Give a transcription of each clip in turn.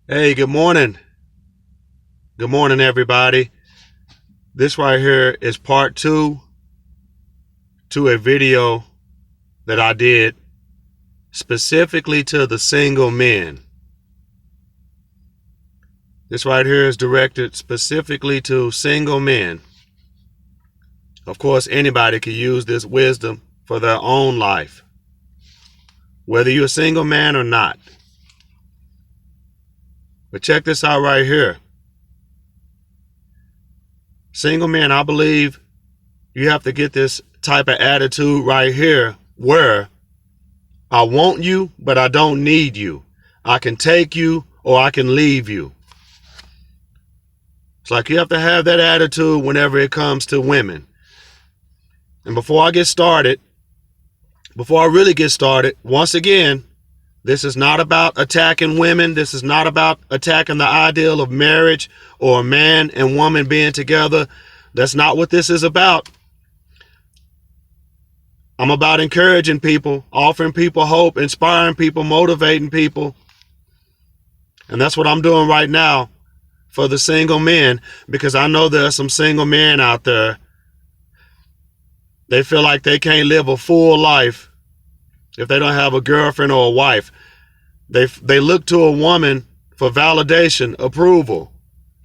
Hey, good morning. Good morning, everybody. This right here is part two to a video that I did specifically to the single men. This right here is directed specifically to single men. Of course, anybody can use this wisdom for their own life, whether you're a single man or not. But check this out right here. Single men, I believe you have to get this type of attitude right here where I want you, but I don't need you. I can take you or I can leave you. It's like you have to have that attitude whenever it comes to women. And before I really get started, once again, this is not about attacking women. This is not about attacking the ideal of marriage or a man and woman being together. That's not what this is about. I'm about encouraging people, offering people hope, inspiring people, motivating people. And that's what I'm doing right now for the single men, because I know there are some single men out there. They feel like they can't live a full life if they don't have a girlfriend or a wife. They look to a woman for validation, approval,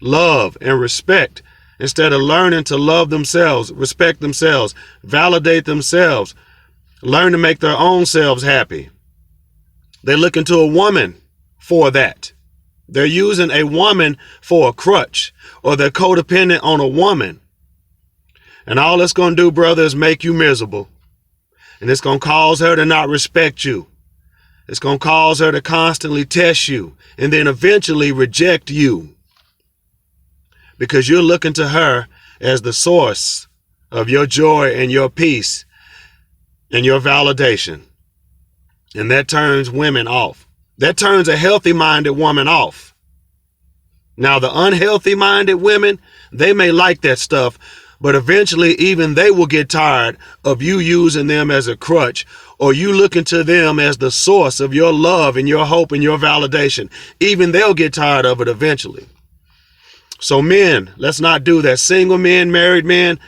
love, and respect instead of learning to love themselves, respect themselves, validate themselves, learn to make their own selves happy. They look into a woman for that. They're using a woman for a crutch, or they're codependent on a woman. And all it's going to do, brother, is make you miserable. And it's going to cause her to not respect you. It's going to cause her to constantly test you and then eventually reject you, because you're looking to her as the source of your joy and your peace and your validation. And that turns women off. That turns a healthy-minded woman off. Now, the unhealthy-minded women, they may like that stuff, but eventually even they will get tired of you using them as a crutch, or you looking to them as the source of your love and your hope and your validation. Even they'll get tired of it eventually. So men, let's not do that. Single men, married men,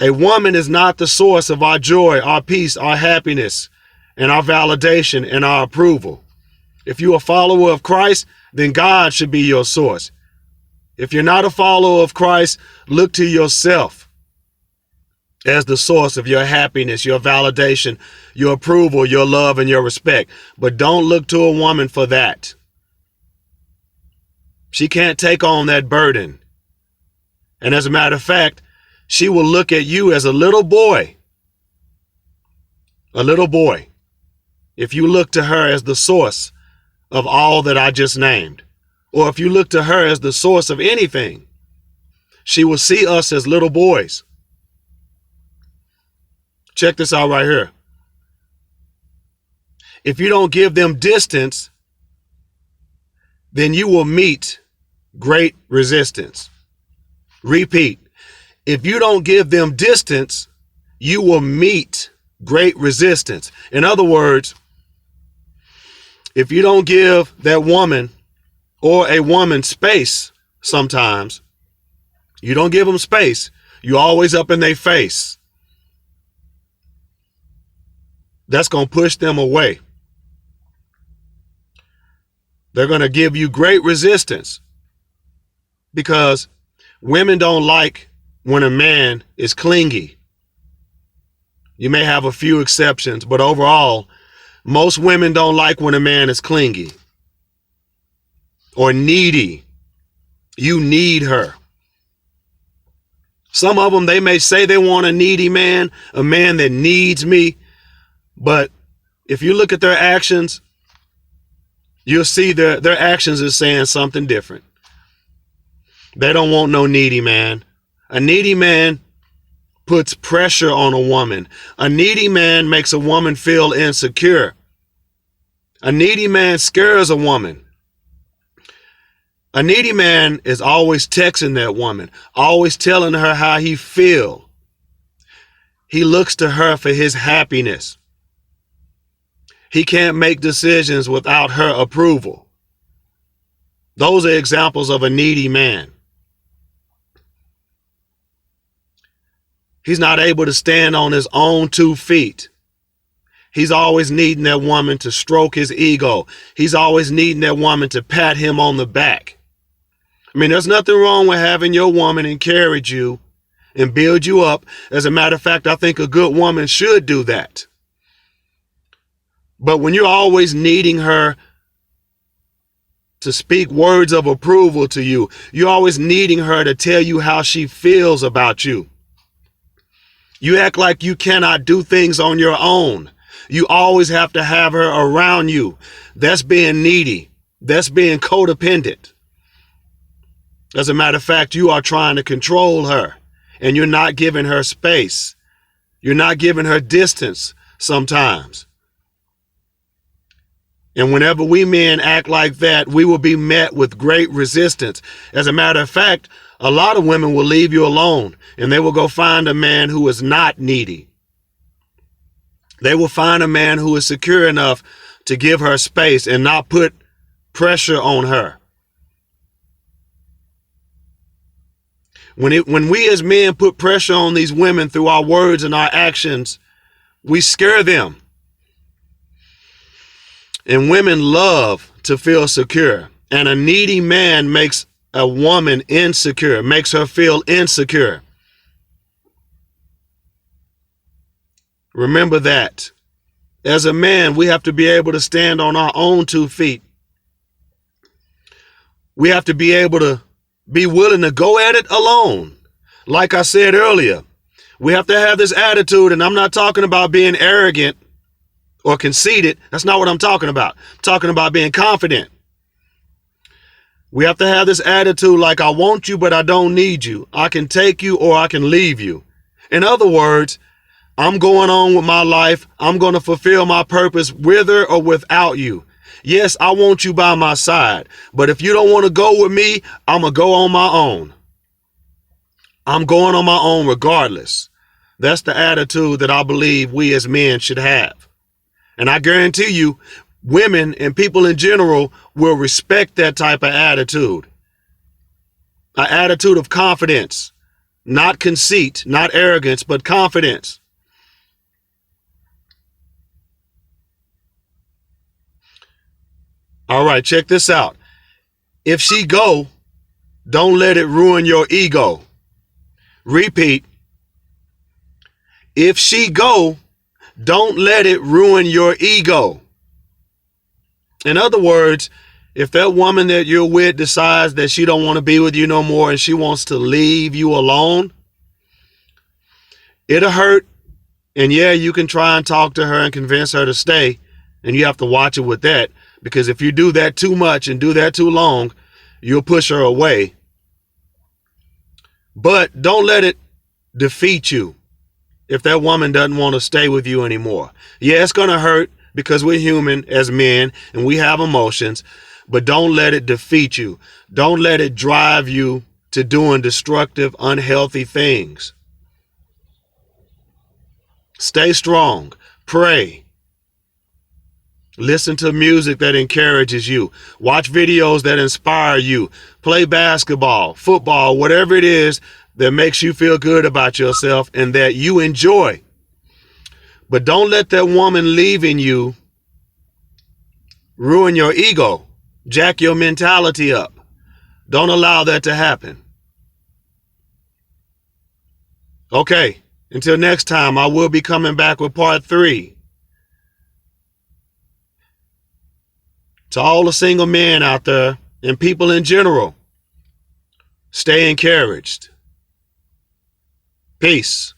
a woman is not the source of our joy, our peace, our happiness, and our validation and our approval. If you're a follower of Christ, then God should be your source. If you're not a follower of Christ, look to yourself as the source of your happiness, your validation, your approval, your love, and your respect. But don't look to a woman for that. She can't take on that burden. And as a matter of fact, she will look at you as a little boy. A little boy. If you look to her as the source of all that I just named, or if you look to her as the source of anything, she will see us as little boys. Check this out right here. If you don't give them distance, then you will meet great resistance. Repeat. If you don't give them distance, you will meet great resistance. In other words, if you don't give that woman or a woman space, sometimes you don't give them space, you're always up in their face, that's going to push them away. They're going to give you great resistance, because women don't like when a man is clingy. You may have a few exceptions, but overall, most women don't like when a man is clingy or needy. You need her. Some of them, they may say they want a needy man, a man that needs me. But if you look at their actions, you'll see their actions is saying something different. They don't want no needy man. A needy man puts pressure on a woman. A needy man makes a woman feel insecure. A needy man scares a woman. A needy man is always texting that woman, always telling her how he feels. He looks to her for his happiness. He can't make decisions without her approval. Those are examples of a needy man. He's not able to stand on his own 2 feet. He's always needing that woman to stroke his ego. He's always needing that woman to pat him on the back. I mean, there's nothing wrong with having your woman encourage you and build you up. As a matter of fact, I think a good woman should do that. But when you're always needing her to speak words of approval to you, you're always needing her to tell you how she feels about you. You act like you cannot do things on your own. You always have to have her around you. That's being needy. That's being codependent. As a matter of fact, you are trying to control her, and you're not giving her space. You're not giving her distance sometimes. And whenever we men act like that, we will be met with great resistance. As a matter of fact, a lot of women will leave you alone, and they will go find a man who is not needy. They will find a man who is secure enough to give her space and not put pressure on her. When we as men put pressure on these women through our words and our actions, we scare them. And women love to feel secure. And a needy man makes a woman insecure, makes her feel insecure. Remember that. As a man, we have to be able to stand on our own 2 feet. We have to be able to be willing to go at it alone. Like I said earlier, we have to have this attitude, and I'm not talking about being arrogant or conceited. That's not what I'm talking about. I'm talking about being confident. We have to have this attitude like, I want you, but I don't need you. I can take you or I can leave you. In other words, I'm going on with my life. I'm going to fulfill my purpose with or without you. Yes, I want you by my side, but if you don't want to go with me, I'm going to go on my own. I'm going on my own regardless. That's the attitude that I believe we as men should have. And I guarantee you, women and people in general will respect that type of attitude. An attitude of confidence, not conceit, not arrogance, but confidence. All right, check this out. If she go, don't let it ruin your ego. Repeat. If she go, don't let it ruin your ego. In other words, if that woman that you're with decides that she don't want to be with you no more and she wants to leave you alone, it'll hurt. And yeah, you can try and talk to her and convince her to stay, and you have to watch it with that, because if you do that too much and do that too long, you'll push her away. But don't let it defeat you if that woman doesn't want to stay with you anymore. Yeah, it's going to hurt because we're human as men and we have emotions, but don't let it defeat you. Don't let it drive you to doing destructive, unhealthy things. Stay strong. Pray. Listen to music that encourages you. Watch videos that inspire you. Play basketball, football, whatever it is that makes you feel good about yourself and that you enjoy. But don't let that woman leaving you ruin your ego, jack your mentality up. Don't allow that to happen. Okay, until next time, I will be coming back with part 3. To all the single men out there and people in general, stay encouraged. Peace.